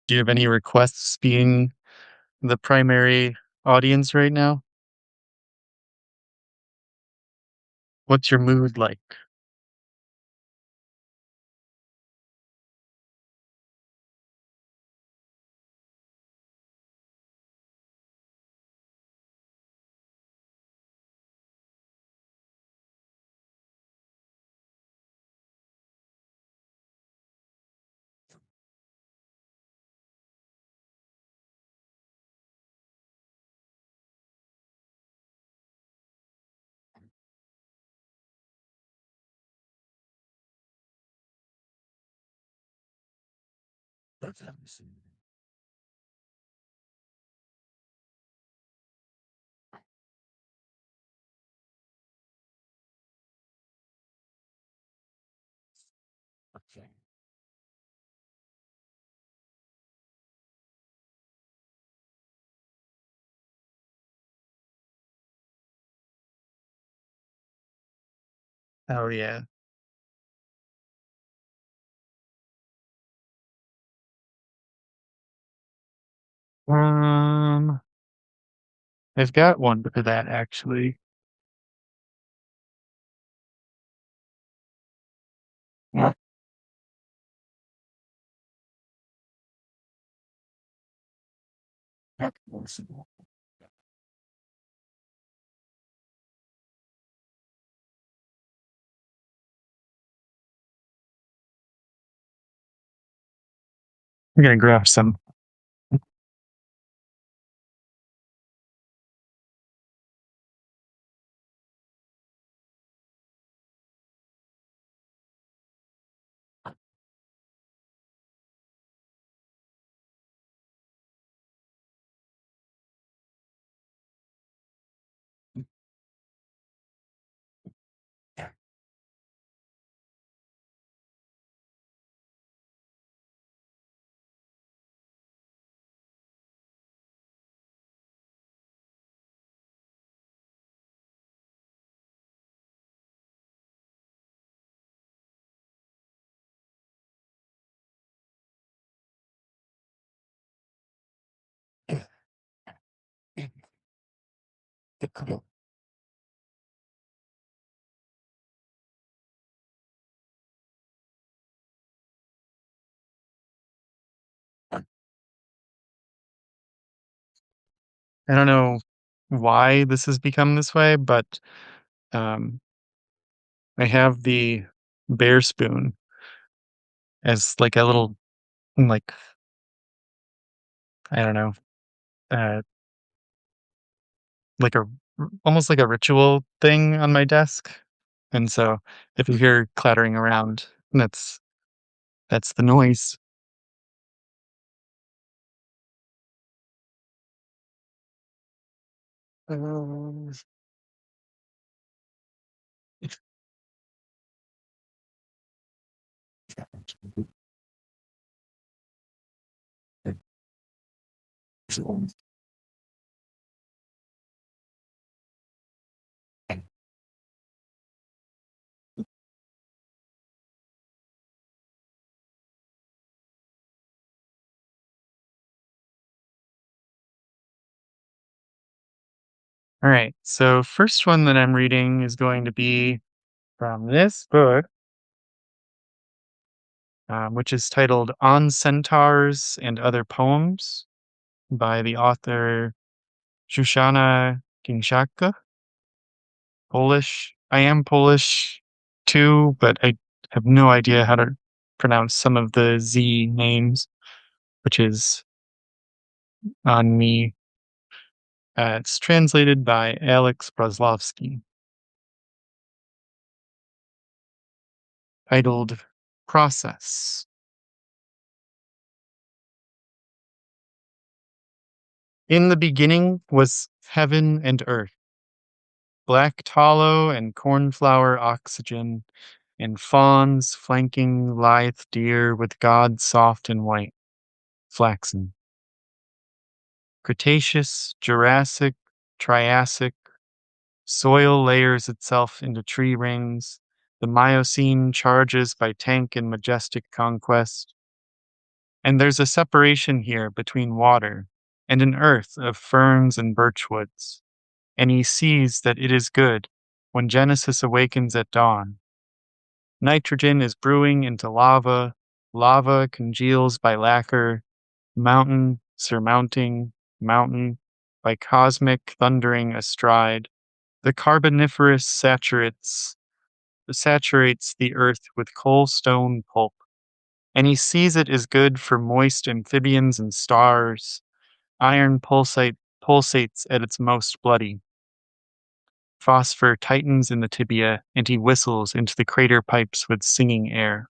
Do you have any requests being the primary audience right now? What's your mood like? Oh yeah. Um, I've got one for that actually. I'm gonna grab some. I don't know why this has become this way, but um, I have the bear spoon as like a little, like, I don't know, uh, like a almost like a ritual thing on my desk. And so if you hear clattering around, that's the noise. Um, All right. So first one that I'm reading is going to be from this book, which is titled "On Centaurs and Other Poems" by the author Shoshana Kinshaka. Polish. I am Polish too, but I have no idea how to pronounce some of the Z names, which is on me. It's translated by Alex Brozlovsky, titled Process. In the beginning was heaven and earth, black tallow and cornflower oxygen, and fawns flanking lithe deer with gods soft and white, flaxen. Cretaceous, Jurassic, Triassic, soil layers itself into tree rings, the Miocene charges by tank and majestic conquest. And there's a separation here between water and an earth of ferns and birch woods. And he sees that it is good when Genesis awakens at dawn. Nitrogen is brewing into lava, lava congeals by lacquer, mountain surmounting mountain, by cosmic thundering astride. The Carboniferous saturates the earth with coal stone pulp, and he sees it is good for moist amphibians and stars. Iron pulsates at its most bloody. Phosphor tightens in the tibia, and he whistles into the crater pipes with singing air.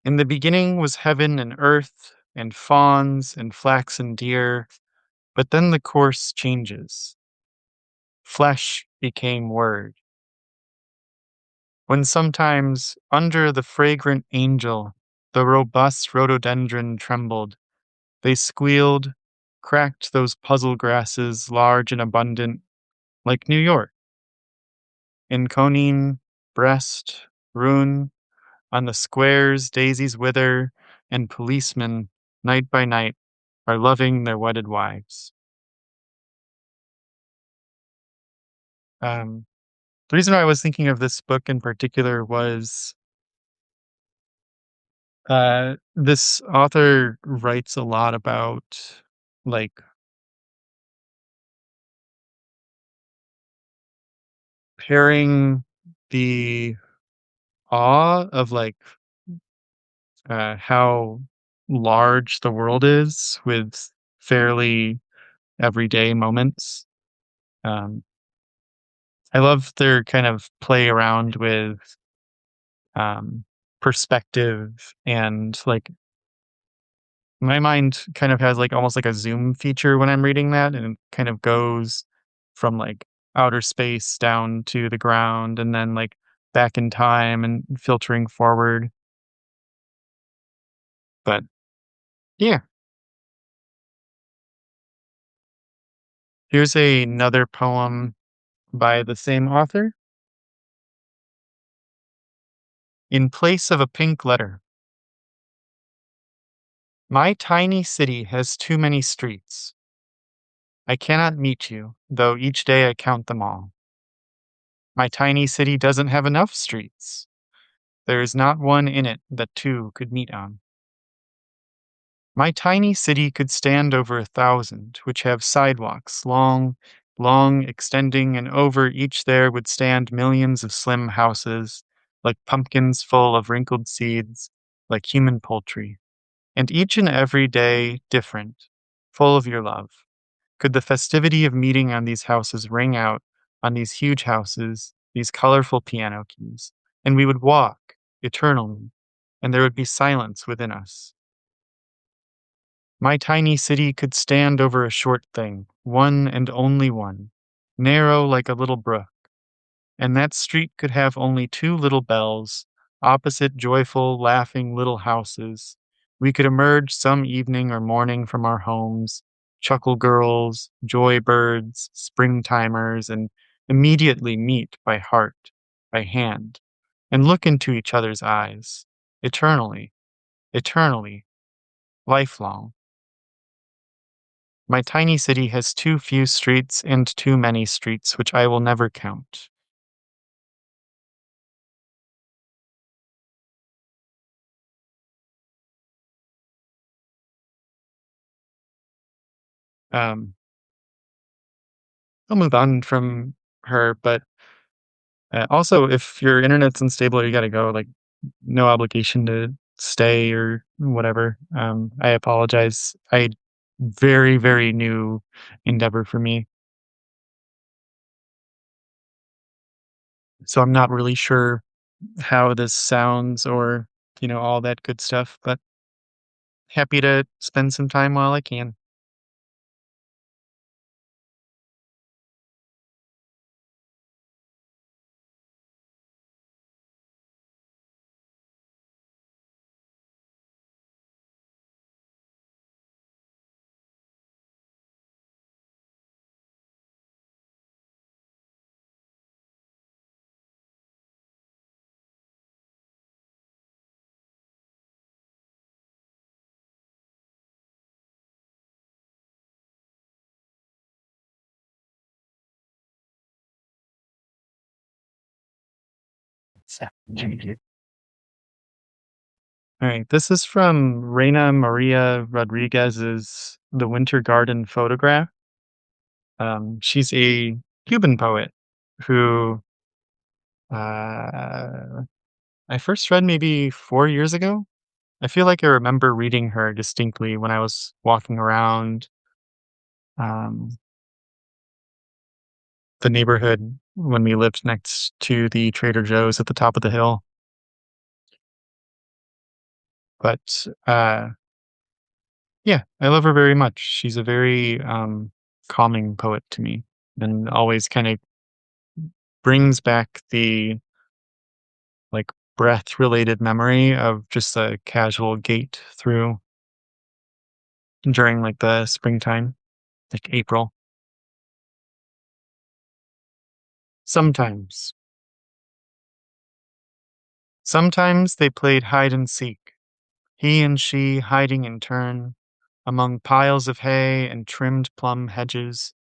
In the beginning was heaven and earth, and fawns and flaxen deer, but then the course changes. Flesh became word. When sometimes, under the fragrant angel, the robust rhododendron trembled, they squealed, cracked those puzzle grasses large and abundant, like New York. In Conine, Brest, Rouen, on the squares daisies wither, and policemen, night by night, are loving their wedded wives. Um, the reason why I was thinking of this book in particular was this author writes a lot about like pairing the awe of how large the world is with fairly everyday moments. Um, I love their kind of play around with um, perspective and like my mind kind of has like almost like a zoom feature when I'm reading that, and it kind of goes from like outer space down to the ground and then like back in time and filtering forward. But yeah, here's another poem by the same author. In place of a pink letter. My tiny city has too many streets. I cannot meet you, though each day I count them all. My tiny city doesn't have enough streets. There is not one in it that two could meet on. My tiny city could stand over 1,000, which have sidewalks, long, long, extending, and over each there would stand millions of slim houses, like pumpkins full of wrinkled seeds, like human poultry, and each and every day different, full of your love. Could the festivity of meeting on these houses ring out on these huge houses, these colorful piano keys, and we would walk eternally, and there would be silence within us. My tiny city could stand over a short thing, one and only one, narrow like a little brook, and that street could have only two little bells, opposite joyful, laughing little houses. We could emerge some evening or morning from our homes, chuckle girls, joy birds, springtimers, and immediately meet by heart, by hand, and look into each other's eyes, eternally, eternally, lifelong. My tiny city has too few streets and too many streets, which I will never count. Um, I'll move on from her, but also, if your internet's unstable or you gotta go, like, no obligation to stay or whatever. I apologize. Very, very new endeavor for me, so I'm not really sure how this sounds or, all that good stuff, but happy to spend some time while I can. All right, this is from Reina Maria Rodriguez's The Winter Garden Photograph. She's a Cuban poet who uh, I first read maybe 4 years ago. I feel like I remember reading her distinctly when I was walking around um, the neighborhood when we lived next to the Trader Joe's at the top of the hill. But yeah, I love her very much. She's a very calming poet to me and always kind of brings back the like breath related memory of just a casual gait through during like the springtime, like April. Sometimes. Sometimes they played hide and seek, he and she hiding in turn among piles of hay and trimmed plum hedges,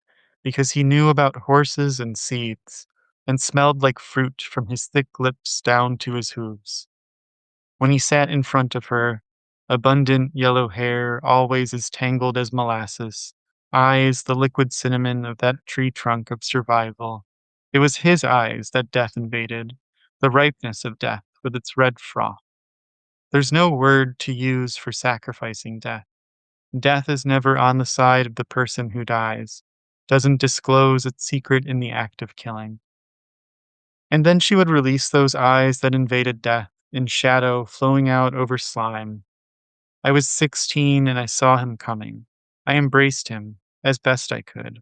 because he knew about horses and seeds and smelled like fruit from his thick lips down to his hooves. When he sat in front of her, abundant yellow hair always as tangled as molasses, eyes the liquid cinnamon of that tree trunk of survival. It was his eyes that death invaded, the ripeness of death with its red froth. There's no word to use for sacrificing death. Death is never on the side of the person who dies, doesn't disclose its secret in the act of killing. And then she would release those eyes that invaded death, in shadow flowing out over slime. I was 16 and I saw him coming. I embraced him as best I could.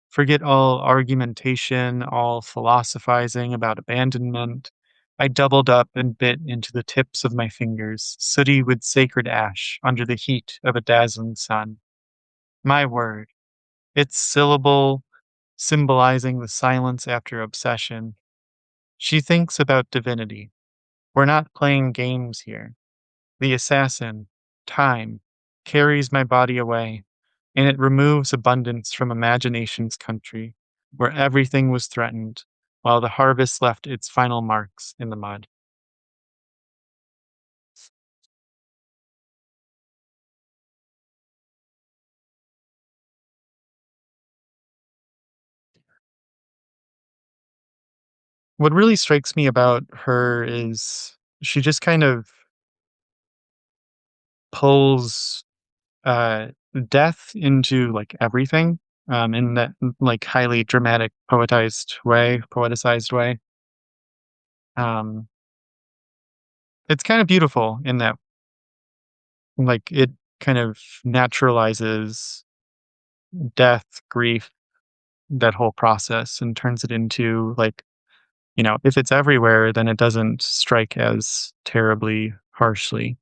Forget all argumentation, all philosophizing about abandonment. I doubled up and bit into the tips of my fingers, sooty with sacred ash under the heat of a dazzling sun. My word, its syllable symbolizing the silence after obsession. She thinks about divinity. We're not playing games here. The assassin, time, carries my body away, and it removes abundance from imagination's country, where everything was threatened, while the harvest left its final marks in the mud. What really strikes me about her is she just kind of pulls uh, death into like everything in that like highly dramatic, poeticized way. Um, it's kind of beautiful in that like it kind of naturalizes death, grief, that whole process and turns it into like, if it's everywhere, then it doesn't strike as terribly harshly.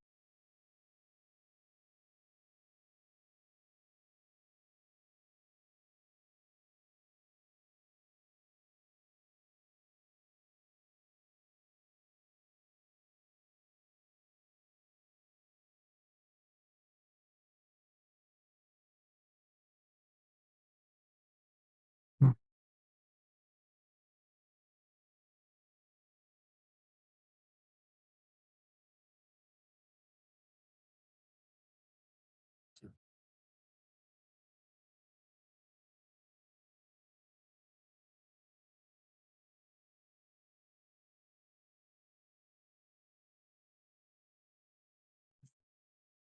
Mm.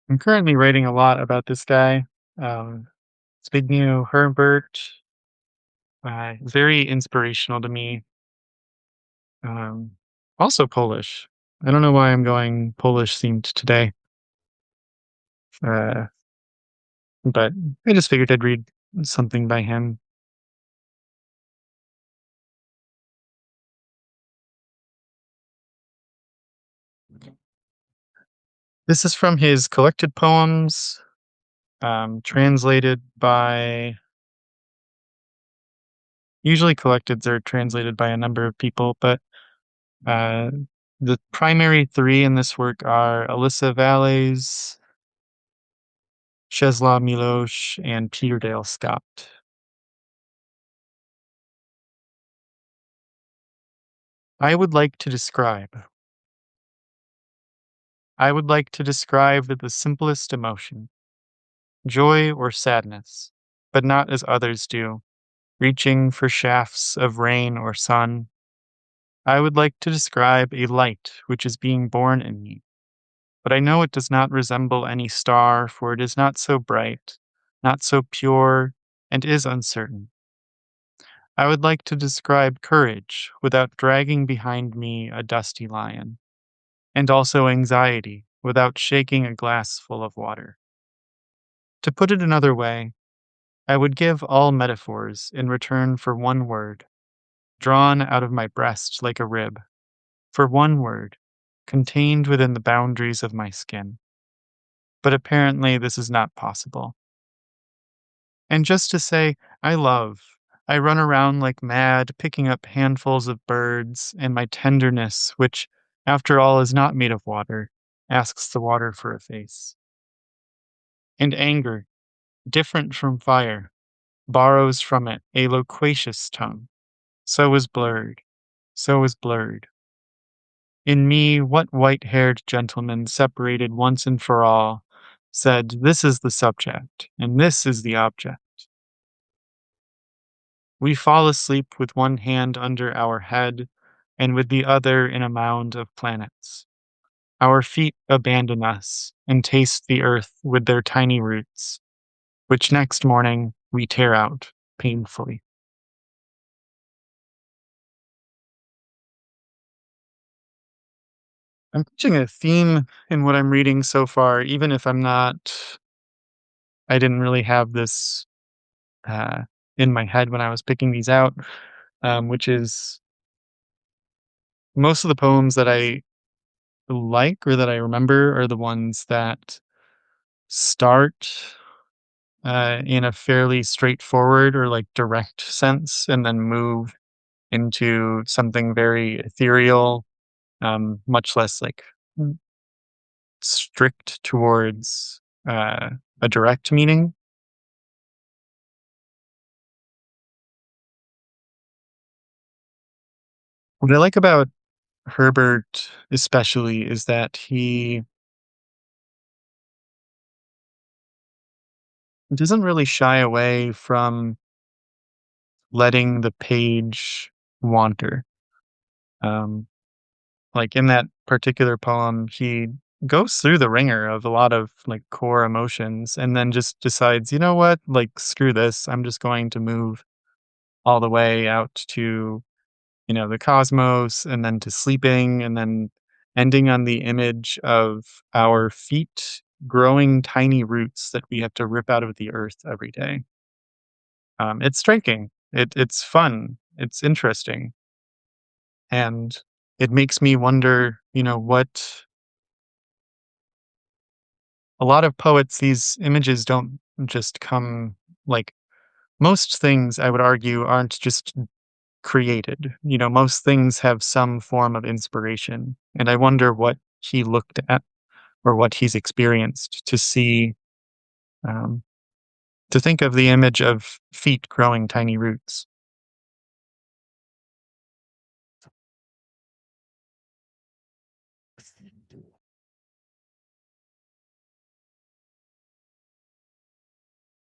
I'm currently writing a lot about this guy. Um, Zbigniew Herbert, very inspirational to me. Um, Also Polish. I don't know why I'm going Polish themed today, uh, but I just figured I'd read something by him. This is from his collected poems, translated by. Usually, collecteds are translated by a number of people, but uh, the primary three in this work are Alyssa Valles, Czesław Milosz, and Peter Dale Scott. I would like to describe. I would like to describe the simplest emotion, joy or sadness, but not as others do, reaching for shafts of rain or sun. I would like to describe a light which is being born in me, but I know it does not resemble any star, for it is not so bright, not so pure, and is uncertain. I would like to describe courage without dragging behind me a dusty lion, and also anxiety without shaking a glass full of water. To put it another way, I would give all metaphors in return for one word, drawn out of my breast like a rib, for one word, contained within the boundaries of my skin. But apparently, this is not possible. And just to say, I love. I run around like mad, picking up handfuls of birds, and my tenderness, which, after all, is not made of water, asks the water for a face. And anger, different from fire, borrows from it a loquacious tongue. So is blurred, so is blurred. In me, what white haired gentleman, separated once and for all, said, "This is the subject, and this is the object." We fall asleep with one hand under our head, and with the other in a mound of planets. Our feet abandon us, and taste the earth with their tiny roots, which next morning we tear out painfully. I'm catching a theme in what I'm reading so far, even if I didn't really have this uh, in my head when I was picking these out, which is most of the poems that I like or that I remember are the ones that start in a fairly straightforward or like direct sense and then move into something very ethereal, much less like strict towards a direct meaning. What I like about Herbert, especially, is that he doesn't really shy away from letting the page wander. Um, like in that particular poem, he goes through the ringer of a lot of like core emotions and then just decides, you know what, like screw this. I'm just going to move all the way out to, the cosmos and then to sleeping and then ending on the image of our feet growing tiny roots that we have to rip out of the earth every day. It's striking. It's fun. It's interesting. And it makes me wonder, what a lot of poets, these images don't just come like most things, I would argue, aren't just created. Most things have some form of inspiration. And I wonder what he looked at or what he's experienced to see, um, to think of the image of feet growing tiny roots.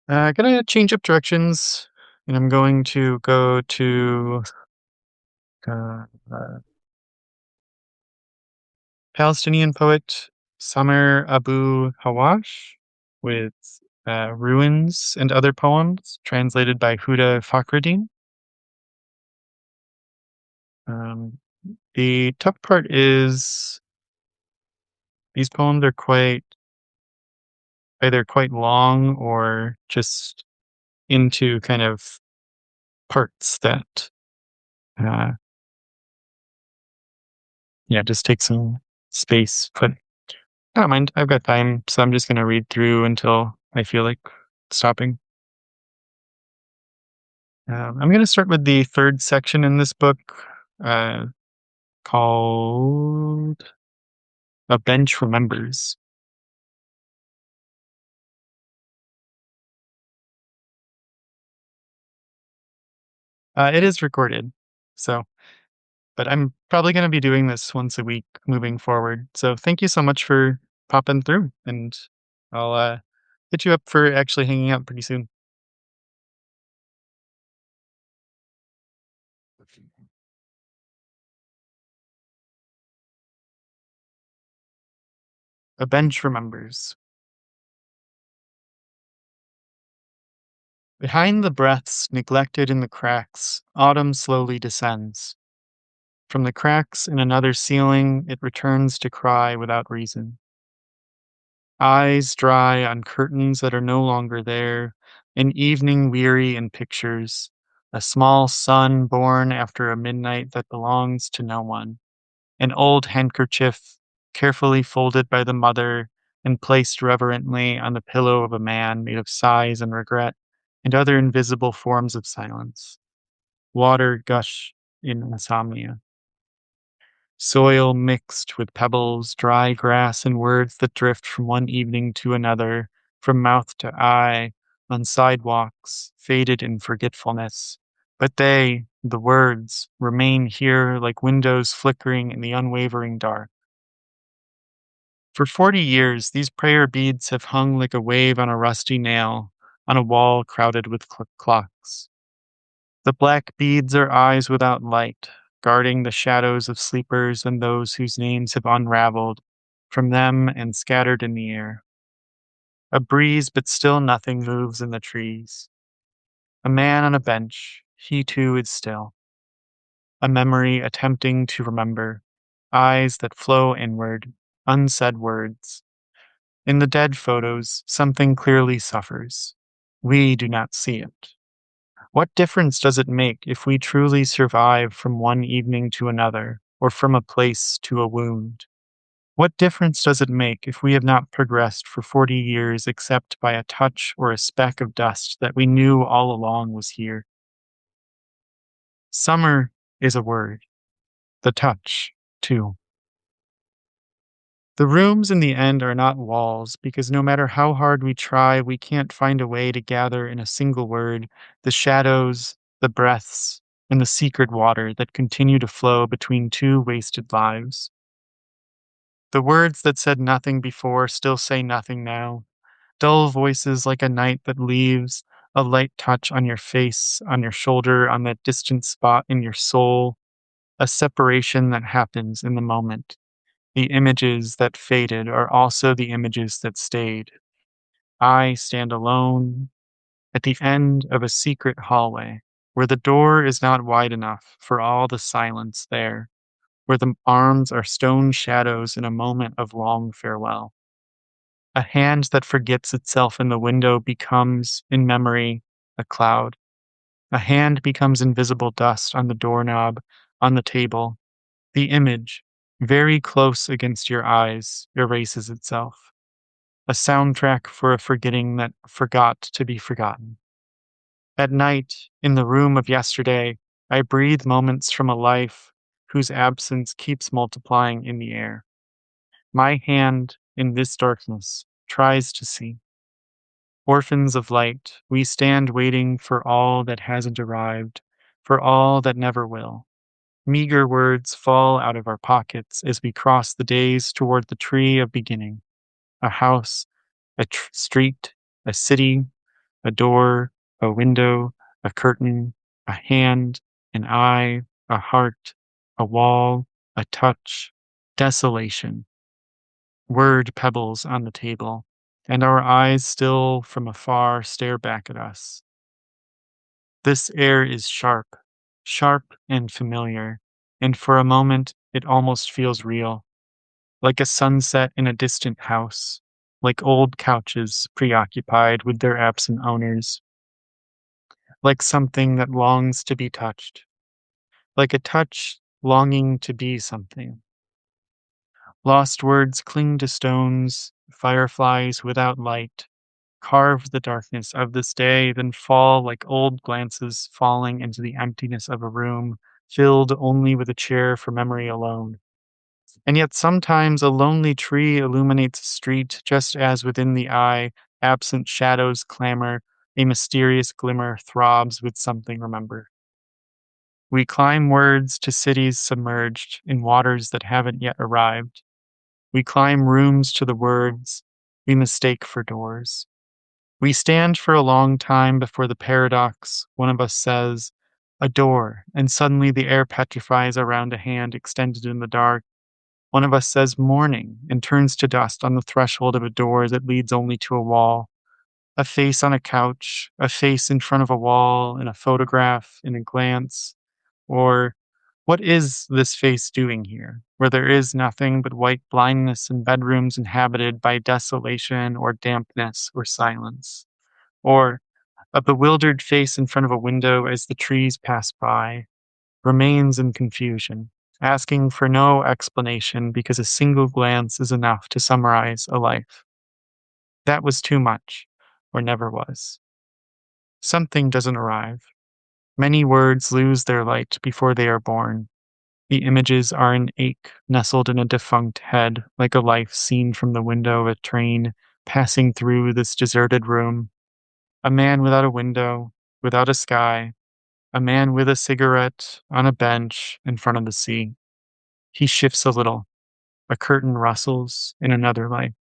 Gonna change up directions, and I'm going to go to uh, Palestinian poet Samer Abu Hawash with Ruins and Other Poems, translated by Huda Fakhreddin. Um, the tough part is these poems are either quite long or just into kind of parts that, uh, yeah, just take some space. But I don't mind. I've got time, so I'm just gonna read through until I feel like stopping. I'm gonna start with the third section in this book, uh, called "A Bench Remembers." It is recorded, so but I'm probably going to be doing this once a week moving forward. So thank you so much for popping through, and I'll hit you up for actually hanging out pretty soon. A bench remembers. Behind the breaths neglected in the cracks, autumn slowly descends. From the cracks in another ceiling, it returns to cry without reason. Eyes dry on curtains that are no longer there, an evening weary in pictures, a small sun born after a midnight that belongs to no one, an old handkerchief carefully folded by the mother and placed reverently on the pillow of a man made of sighs and regret and other invisible forms of silence. Water gush in insomnia. Soil mixed with pebbles, dry grass, and words that drift from one evening to another, from mouth to eye, on sidewalks, faded in forgetfulness. But they, the words, remain here like windows flickering in the unwavering dark. For 40 years, these prayer beads have hung like a wave on a rusty nail, on a wall crowded with clocks. The black beads are eyes without light, guarding the shadows of sleepers and those whose names have unraveled from them and scattered in the air. A breeze, but still nothing moves in the trees. A man on a bench, he too is still. A memory attempting to remember. Eyes that flow inward, unsaid words. In the dead photos, something clearly suffers. We do not see it. What difference does it make if we truly survive from one evening to another, or from a place to a wound? What difference does it make if we have not progressed for 40 years except by a touch or a speck of dust that we knew all along was here? Summer is a word, the touch, too. The rooms in the end are not walls because no matter how hard we try, we can't find a way to gather in a single word the shadows, the breaths, and the secret water that continue to flow between two wasted lives. The words that said nothing before still say nothing now. Dull voices like a night that leaves, a light touch on your face, on your shoulder, on that distant spot in your soul, a separation that happens in the moment. The images that faded are also the images that stayed. I stand alone at the end of a secret hallway where the door is not wide enough for all the silence there, where the arms are stone shadows in a moment of long farewell. A hand that forgets itself in the window becomes, in memory, a cloud. A hand becomes invisible dust on the doorknob, on the table. The image, very close against your eyes, erases itself. A soundtrack for a forgetting that forgot to be forgotten. At night, in the room of yesterday, I breathe moments from a life whose absence keeps multiplying in the air. My hand, in this darkness, tries to see. Orphans of light, we stand waiting for all that hasn't arrived, for all that never will. Meager words fall out of our pockets as we cross the days toward the tree of beginning. A house, a street, a city, a door, a window, a curtain, a hand, an eye, a heart, a wall, a touch, desolation. Word pebbles on the table, and our eyes still from afar stare back at us. This air is sharp, sharp and familiar, and for a moment it almost feels real, like a sunset in a distant house, like old couches preoccupied with their absent owners, like something that longs to be touched, like a touch longing to be something. Lost words cling to stones, fireflies without light, carve the darkness of this day, then fall like old glances falling into the emptiness of a room filled only with a chair for memory alone. And yet sometimes a lonely tree illuminates a street just as within the eye, absent shadows clamor, a mysterious glimmer throbs with something remembered. We climb words to cities submerged in waters that haven't yet arrived. We climb rooms to the words we mistake for doors. We stand for a long time before the paradox. One of us says, a door, and suddenly the air petrifies around a hand extended in the dark. One of us says morning and turns to dust on the threshold of a door that leads only to a wall. A face on a couch, a face in front of a wall, in a photograph, in a glance. Or, what is this face doing here, where there is nothing but white blindness and bedrooms inhabited by desolation or dampness or silence? Or, a bewildered face in front of a window as the trees pass by, remains in confusion, asking for no explanation because a single glance is enough to summarize a life. That was too much, or never was. Something doesn't arrive. Many words lose their light before they are born. The images are an ache nestled in a defunct head, like a life seen from the window of a train passing through this deserted room. A man without a window, without a sky, a man with a cigarette on a bench in front of the sea. He shifts a little. A curtain rustles in another life.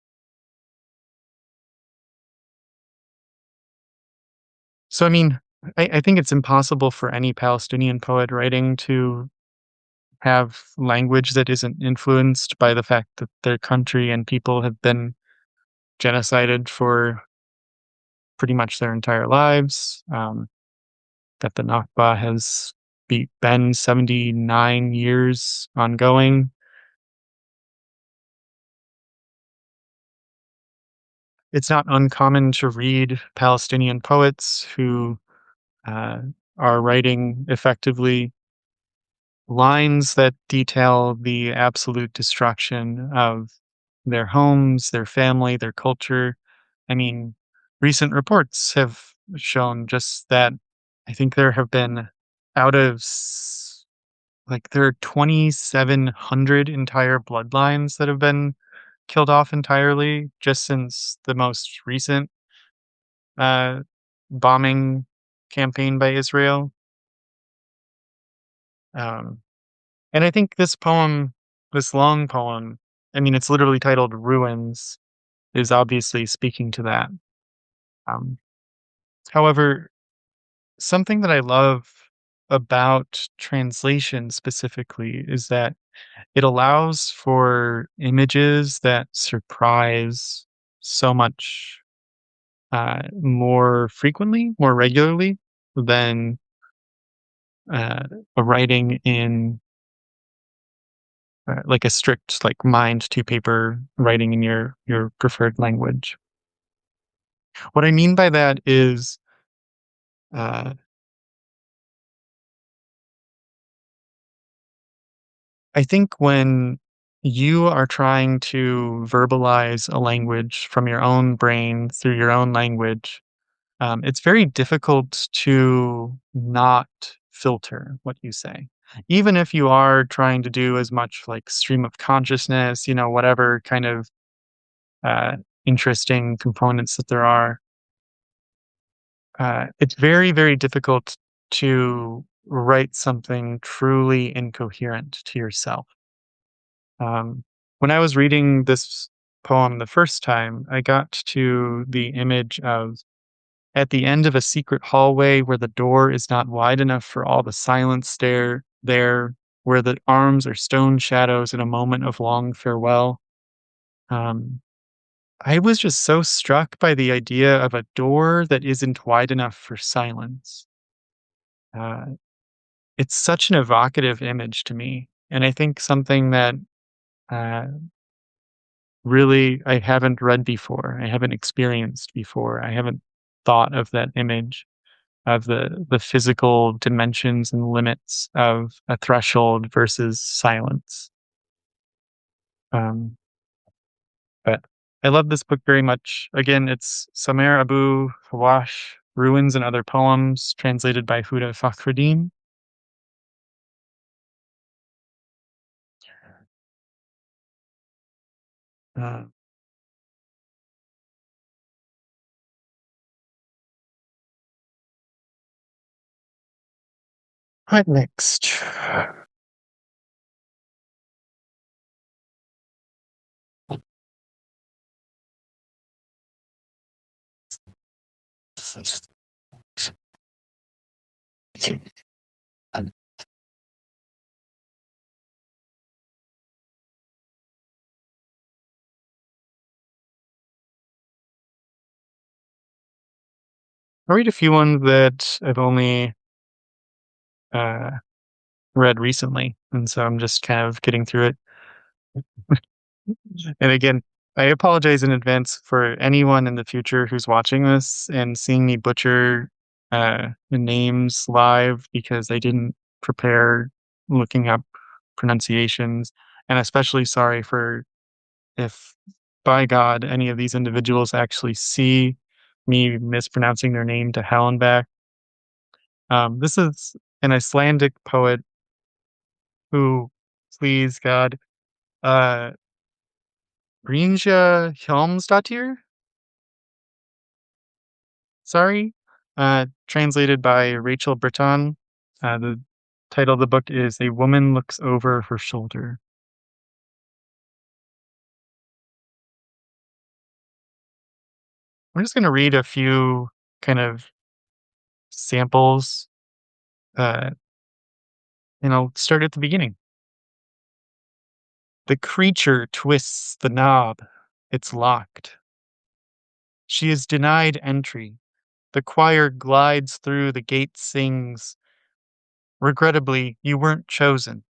So, I mean, I think it's impossible for any Palestinian poet writing to have language that isn't influenced by the fact that their country and people have been genocided for pretty much their entire lives, that the Nakba has been 79 years ongoing. It's not uncommon to read Palestinian poets who uh, are writing effectively lines that detail the absolute destruction of their homes, their family, their culture. I mean, recent reports have shown just that. I think there have been out of there are 2,700 entire bloodlines that have been killed off entirely just since the most recent uh, bombing campaign by Israel. Um, and I think this long poem, I mean, it's literally titled Ruins, is obviously speaking to that. Um, However, something that I love about translation specifically is that it allows for images that surprise so much more frequently, more regularly than uh, a writing in like a strict like mind to paper writing in your preferred language. What I mean by that is uh, I think when you are trying to verbalize a language from your own brain through your own language, it's very difficult to not filter what you say. Even if you are trying to do as much like stream of consciousness, whatever kind of uh, interesting components that there are, it's very, very difficult to write something truly incoherent to yourself. Um, when I was reading this poem the first time, I got to the image of at the end of a secret hallway where the door is not wide enough for all the silence there, where the arms are stone shadows in a moment of long farewell. Um, I was just so struck by the idea of a door that isn't wide enough for silence. Uh, it's such an evocative image to me, and I think something that uh, really I haven't read before, I haven't experienced before, I haven't thought of that image of the physical dimensions and limits of a threshold versus silence. Um, but I love this book very much. Again, it's Samer Abu Hawash, Ruins and Other Poems, translated by Huda Fakhruddin. Uh, What next? I'll read a few ones that I've only uh, read recently, and so I'm just kind of getting through it. And again, I apologize in advance for anyone in the future who's watching this and seeing me butcher the names live because I didn't prepare looking up pronunciations. And especially sorry for if, by God, any of these individuals actually see me mispronouncing their name to hell and back. This is an Icelandic poet who, please God, uh, Brynja Hjelmsdottir. Sorry, translated by Rachel Breton. The title of the book is A Woman Looks Over Her Shoulder. I'm just going to read a few kind of samples, uh, and I'll start at the beginning. The creature twists the knob. It's locked. She is denied entry. The choir glides through, the gate sings. Regrettably, you weren't chosen.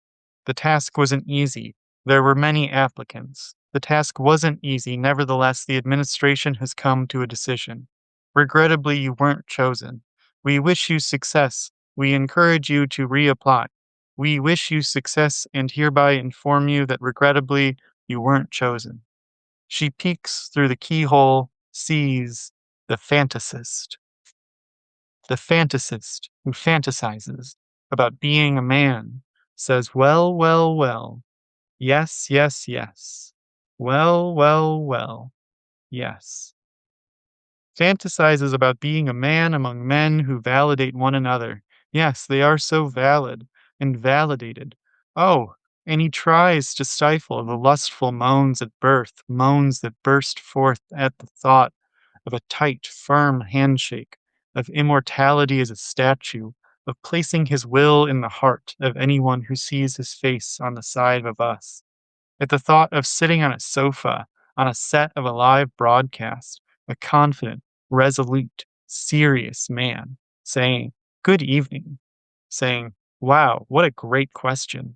The task wasn't easy. There were many applicants. The task wasn't easy. Nevertheless, the administration has come to a decision. Regrettably, you weren't chosen. We wish you success. We encourage you to reapply. We wish you success and hereby inform you that regrettably, you weren't chosen. She peeks through the keyhole, sees the fantasist. The fantasist who fantasizes about being a man says, well, well, well, yes, yes, yes, well, well, well, yes. Fantasizes about being a man among men who validate one another. Yes, they are so valid and validated. Oh, and he tries to stifle the lustful moans at birth, moans that burst forth at the thought of a tight, firm handshake, of immortality as a statue, of placing his will in the heart of anyone who sees his face on the side of a bus. At the thought of sitting on a sofa on a set of a live broadcast, a confident, resolute, serious man saying, good evening, saying, wow, what a great question.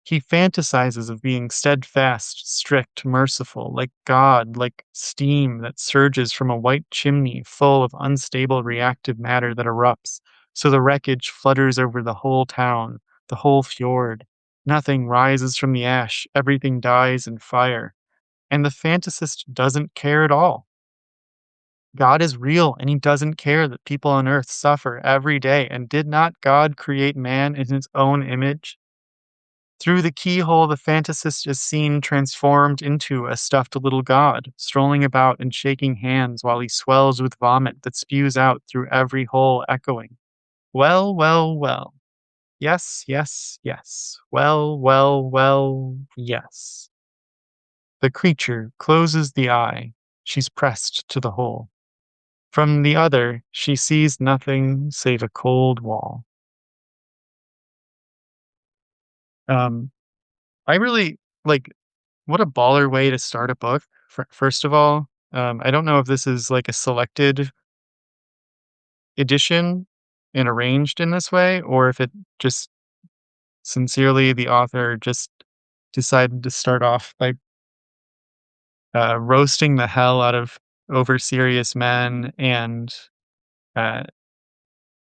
He fantasizes of being steadfast, strict, merciful, like God, like steam that surges from a white chimney full of unstable reactive matter that erupts, so the wreckage flutters over the whole town, the whole fjord. Nothing rises from the ash, everything dies in fire. And the fantasist doesn't care at all. God is real, and he doesn't care that people on earth suffer every day. And did not God create man in his own image? Through the keyhole, the fantasist is seen transformed into a stuffed little god, strolling about and shaking hands while he swells with vomit that spews out through every hole, echoing, well, well, well. Yes, yes, yes. Well, well, well, yes. The creature closes the eye. She's pressed to the hole. From the other, she sees nothing save a cold wall. Um, I really like what a baller way to start a book. First of all, I don't know if this is like a selected edition and arranged in this way, or if it just sincerely the author just decided to start off by roasting the hell out of over serious men and uh,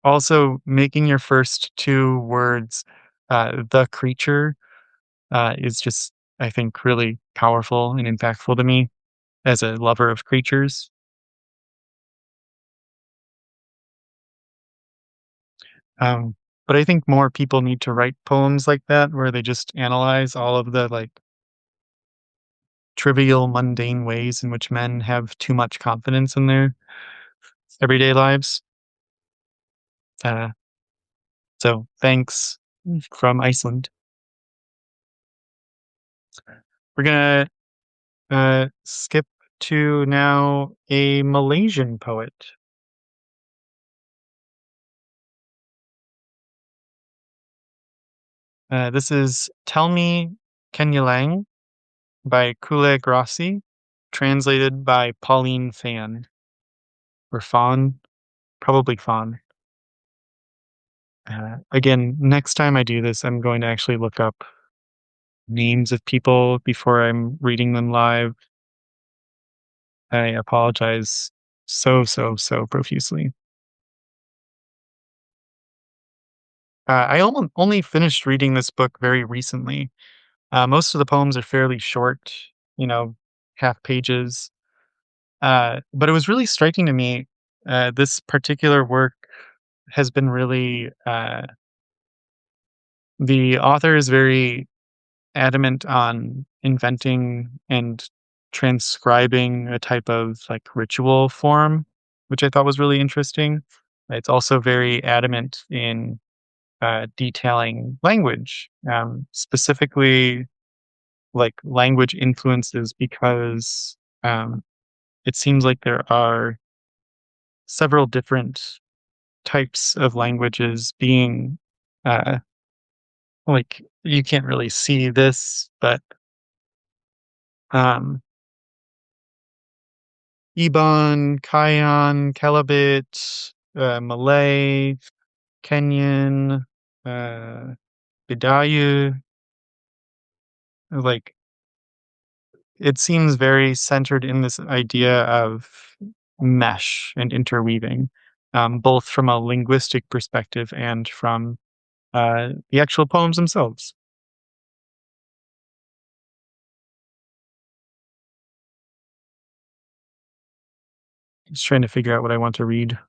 also making your first two words the creature is just, I think, really powerful and impactful to me as a lover of creatures. Um, but I think more people need to write poems like that where they just analyze all of the like trivial, mundane ways in which men have too much confidence in their everyday lives. Uh, So thanks from Iceland. We're gonna skip to now a Malaysian poet. This is Tell Me Kenya Lang by Kule Grassi, translated by Pauline Fan. Or Fawn, probably Fawn. Again, next time I do this, I'm going to actually look up names of people before I'm reading them live. I apologize so profusely. I only finished reading this book very recently. Most of the poems are fairly short, you know, half pages. But it was really striking to me. This particular work has been really, the author is very adamant on inventing and transcribing a type of like ritual form, which I thought was really interesting. It's also very adamant in detailing language, specifically like language influences, because it seems like there are several different types of languages being uh, like you can't really see this, but um, Iban, Kayan, Kelabit, Malay, Kenyan, uh, Bidayu, like it seems very centered in this idea of mesh and interweaving, both from a linguistic perspective and from the actual poems themselves. Just trying to figure out what I want to read.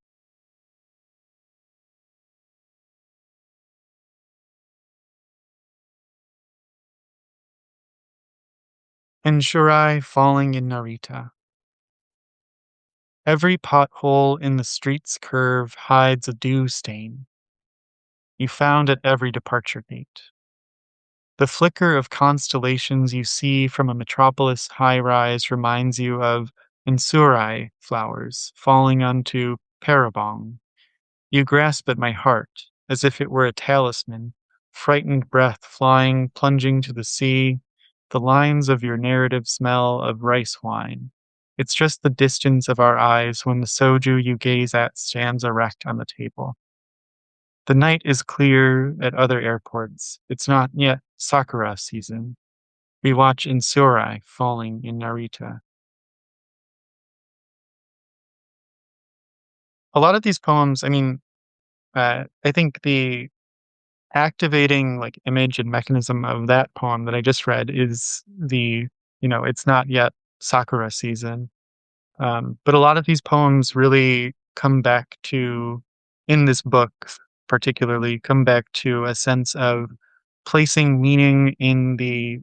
And Shirai falling in Narita. Every pothole in the street's curve hides a dew stain you found at every departure gate. The flicker of constellations you see from a metropolis high rise reminds you of Insurai flowers falling onto Parabong. You grasp at my heart as if it were a talisman, frightened breath flying, plunging to the sea. The lines of your narrative smell of rice wine. It's just the distance of our eyes when the soju you gaze at stands erect on the table. The night is clear at other airports. It's not yet sakura season. We watch Insurai falling in Narita. A lot of these poems, I mean, I think the activating like image and mechanism of that poem that I just read is it's not yet sakura season. But a lot of these poems really come back to, in this book particularly, come back to a sense of placing meaning in the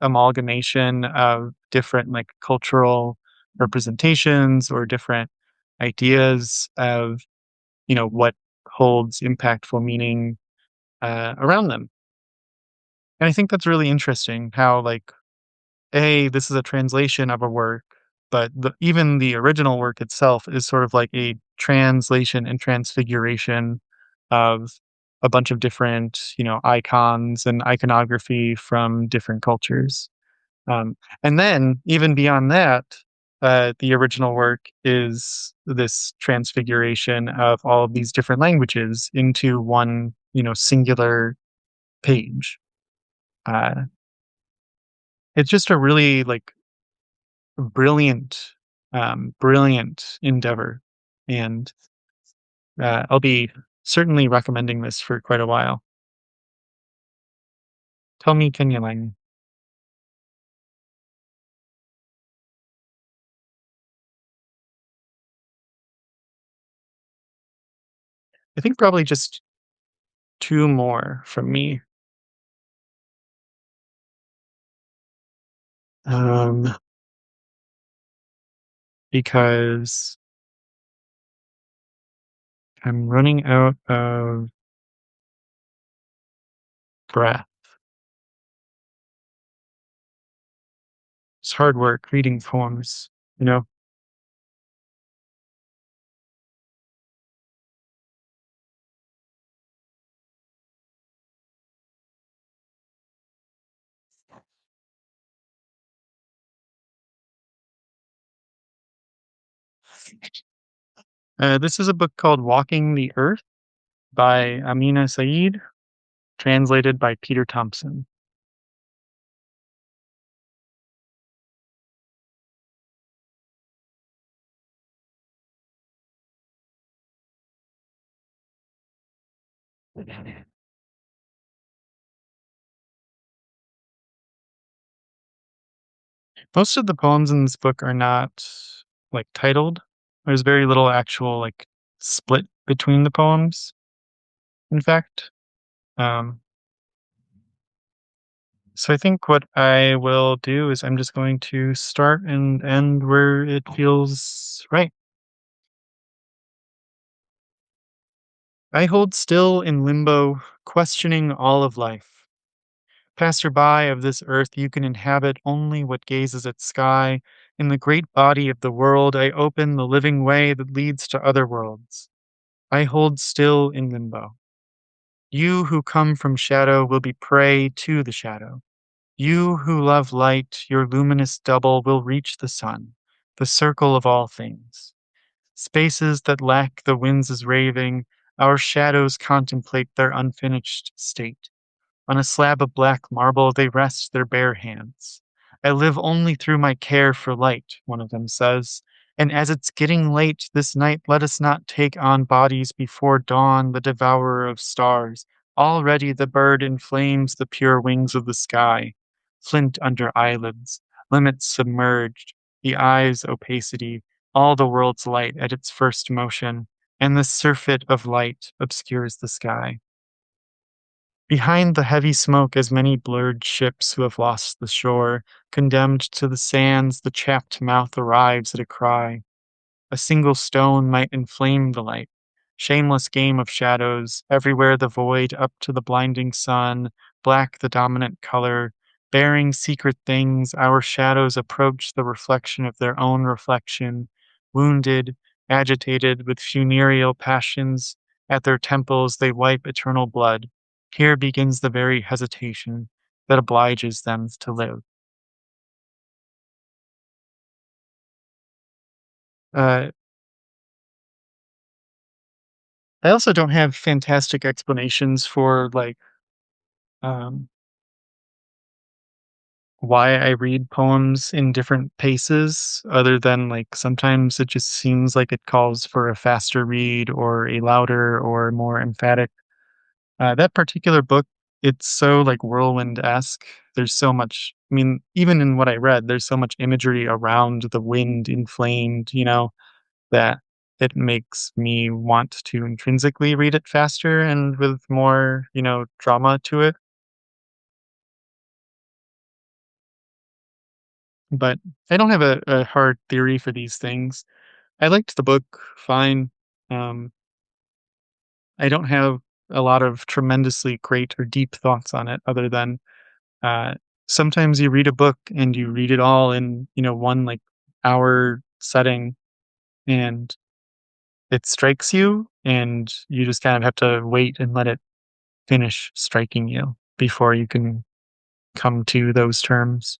amalgamation of different like cultural representations or different ideas of, what holds impactful meaning around them. And I think that's really interesting how, like, this is a translation of a work, but even the original work itself is sort of like a translation and transfiguration of a bunch of different, icons and iconography from different cultures. And then, even beyond that, the original work is this transfiguration of all of these different languages into one, singular page. Uh, it's just a really like brilliant, brilliant endeavor, and I'll be certainly recommending this for quite a while. Tell me, Kenya Lang. I think probably just two more from me, um, because I'm running out of breath. It's hard work reading poems, you know? This is a book called Walking the Earth by Amina Saeed, translated by Peter Thompson. Most of the poems in this book are not like titled. There's very little actual like split between the poems, in fact. Um, so I think what I will do is I'm just going to start and end where it feels right. I hold still in limbo, questioning all of life. Passerby of this earth, you can inhabit only what gazes at sky. In the great body of the world, I open the living way that leads to other worlds. I hold still in limbo. You who come from shadow will be prey to the shadow. You who love light, your luminous double will reach the sun, the circle of all things. Spaces that lack the winds' raving, our shadows contemplate their unfinished state. On a slab of black marble they rest their bare hands. I live only through my care for light, one of them says. And as it's getting late this night, let us not take on bodies before dawn, the devourer of stars. Already the bird inflames the pure wings of the sky. Flint under eyelids, limits submerged, the eye's opacity, all the world's light at its first motion, and the surfeit of light obscures the sky. Behind the heavy smoke, as many blurred ships who have lost the shore, condemned to the sands, the chapped mouth arrives at a cry. A single stone might inflame the light. Shameless game of shadows, everywhere the void up to the blinding sun, black the dominant color. Bearing secret things, our shadows approach the reflection of their own reflection. Wounded, agitated with funereal passions, at their temples they wipe eternal blood. Here begins the very hesitation that obliges them to live. Uh, I also don't have fantastic explanations for um, why I read poems in different paces, other than like sometimes it just seems like it calls for a faster read or a louder or more emphatic. That particular book, it's so like whirlwind esque. There's so much. I mean, even in what I read, there's so much imagery around the wind inflamed. That it makes me want to intrinsically read it faster and with more, drama to it. But I don't have a hard theory for these things. I liked the book fine. Um, I don't have a lot of tremendously great or deep thoughts on it other than uh, sometimes you read a book and you read it all in, one like hour setting and it strikes you and you just kind of have to wait and let it finish striking you before you can come to those terms.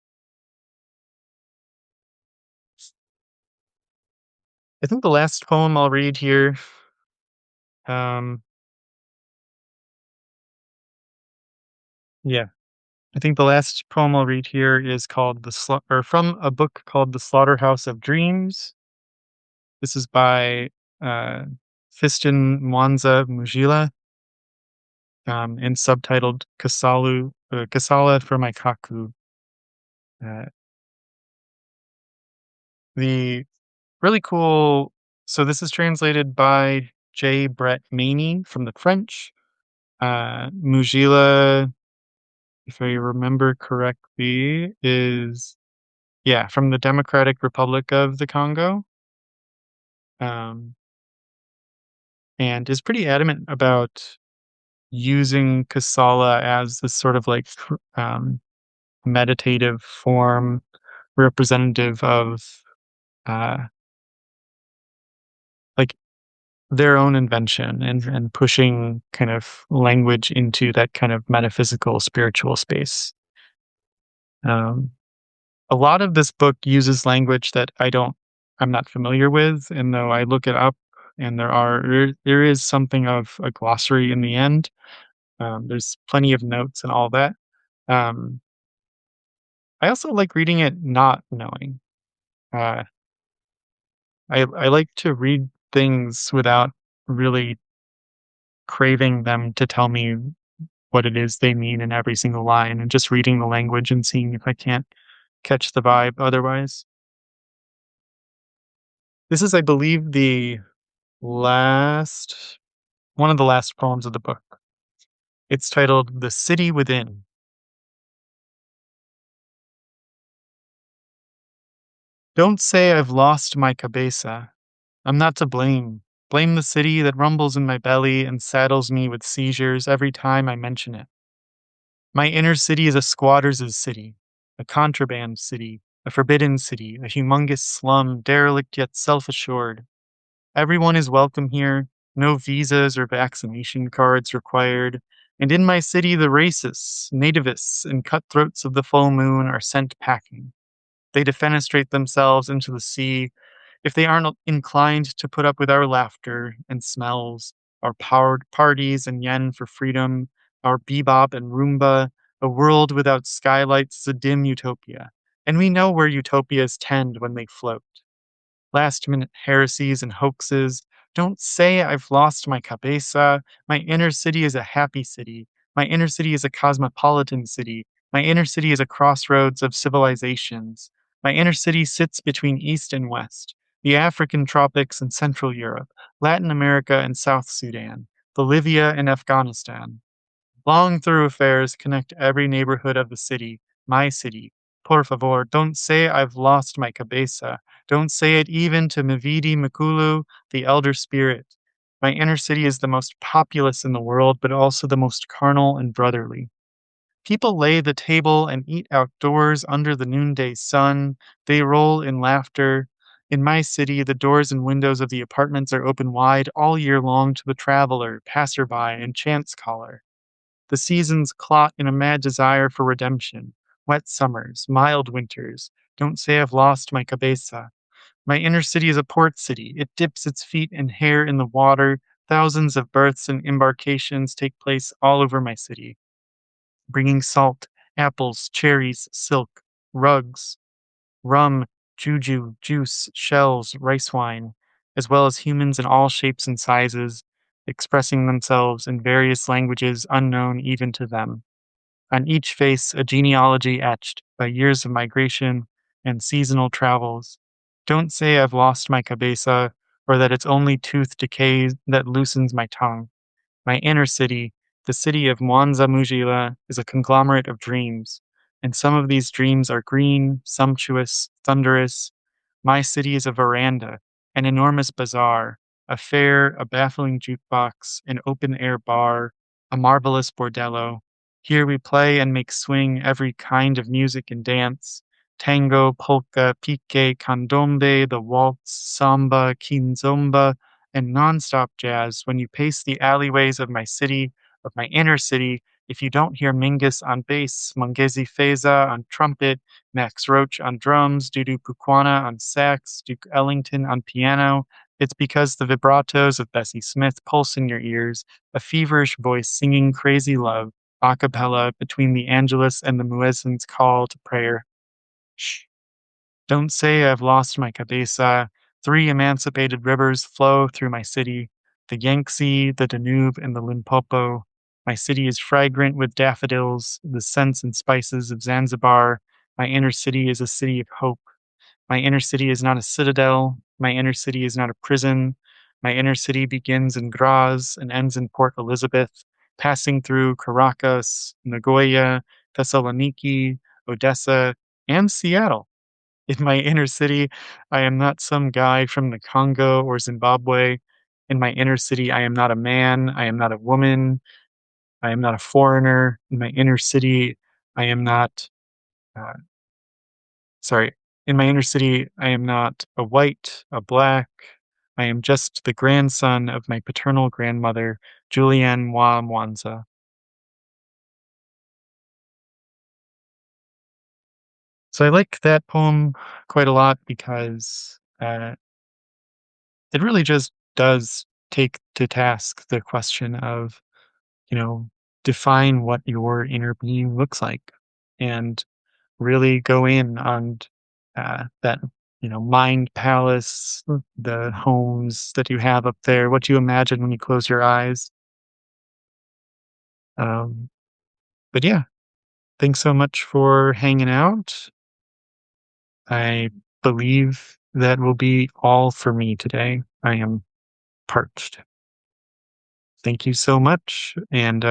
I think the last poem I'll read here, um, yeah, I think the last poem I'll read here is called or from a book called The Slaughterhouse of Dreams. This is by uh, Fiston Mwanza Mujila, and subtitled Kasala for My Kaku. Uh, the really cool. So this is translated by J. Brett Maney from the French. Mujila, if I remember correctly, is yeah from the Democratic Republic of the Congo, um, and is pretty adamant about using Kasala as this sort of like meditative form representative of uh, like their own invention and pushing kind of language into that kind of metaphysical spiritual space. Um, a lot of this book uses language that I'm not familiar with, and though I look it up, and there is something of a glossary in the end. There's plenty of notes and all that. Um, I also like reading it not knowing. Uh, I like to read things without really craving them to tell me what it is they mean in every single line, and just reading the language and seeing if I can't catch the vibe otherwise. This is, I believe, the last one of the last poems of the book. It's titled "The City Within." Don't say I've lost my cabeza. I'm not to blame. Blame the city that rumbles in my belly and saddles me with seizures every time I mention it. My inner city is a squatter's city, a contraband city, a forbidden city, a humongous slum, derelict yet self assured. Everyone is welcome here, no visas or vaccination cards required. And in my city, the racists, nativists, and cutthroats of the full moon are sent packing. They defenestrate themselves into the sea if they aren't inclined to put up with our laughter and smells, our powered parties and yen for freedom, our bebop and rumba. A world without skylights is a dim utopia, and we know where utopias tend when they float. Last minute heresies and hoaxes. Don't say I've lost my cabeza. My inner city is a happy city. My inner city is a cosmopolitan city. My inner city is a crossroads of civilizations. My inner city sits between East and West, the African tropics and Central Europe, Latin America and South Sudan, Bolivia and Afghanistan. Long thoroughfares connect every neighborhood of the city, my city. Por favor, don't say I've lost my cabeza. Don't say it even to Mvidi Mkulu, the elder spirit. My inner city is the most populous in the world, but also the most carnal and brotherly. People lay the table and eat outdoors under the noonday sun. They roll in laughter. In my city, the doors and windows of the apartments are open wide all year long to the traveler, passerby, and chance caller. The seasons clot in a mad desire for redemption. Wet summers, mild winters. Don't say I've lost my cabeza. My inner city is a port city. It dips its feet and hair in the water. Thousands of berths and embarkations take place all over my city, bringing salt, apples, cherries, silk, rugs, rum, juju, juice, shells, rice wine, as well as humans in all shapes and sizes, expressing themselves in various languages unknown even to them. On each face, a genealogy etched by years of migration and seasonal travels. Don't say I've lost my cabeza or that it's only tooth decay that loosens my tongue. My inner city, the city of Mwanza Mujila, is a conglomerate of dreams, and some of these dreams are green, sumptuous, thunderous. My city is a veranda, an enormous bazaar, a fair, a baffling jukebox, an open-air bar, a marvelous bordello. Here we play and make swing every kind of music and dance. Tango, polka, pique, candombe, the waltz, samba, kinzomba, and nonstop jazz when you pace the alleyways of my city, of my inner city. If you don't hear Mingus on bass, Mongezi Feza on trumpet, Max Roach on drums, Dudu Pukwana on sax, Duke Ellington on piano, it's because the vibratos of Bessie Smith pulse in your ears, a feverish voice singing crazy love, a cappella between the Angelus and the Muezzin's call to prayer. Shh. Don't say I've lost my cabeza. Three emancipated rivers flow through my city, the Yangtze, the Danube, and the Limpopo. My city is fragrant with daffodils, the scents and spices of Zanzibar. My inner city is a city of hope. My inner city is not a citadel. My inner city is not a prison. My inner city begins in Graz and ends in Port Elizabeth, passing through Caracas, Nagoya, Thessaloniki, Odessa, and Seattle. In my inner city, I am not some guy from the Congo or Zimbabwe. In my inner city, I am not a man. I am not a woman. I am not a foreigner. In my inner city, I am not, uh, sorry, in my inner city, I am not a white, a black. I am just the grandson of my paternal grandmother, Julianne Wa Mwanza. So I like that poem quite a lot because it really just does take to task the question of, you know, define what your inner being looks like and really go in on that, mind palace, the homes that you have up there, what you imagine when you close your eyes. Um, but yeah, thanks so much for hanging out. I believe that will be all for me today. I am parched. Thank you so much. And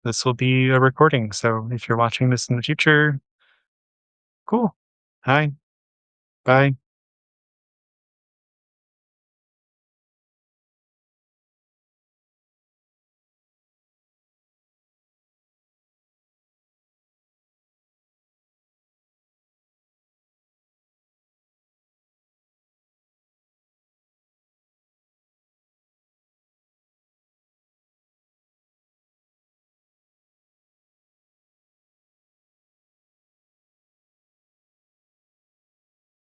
this will be a recording. So if you're watching this in the future, cool. Hi. Bye.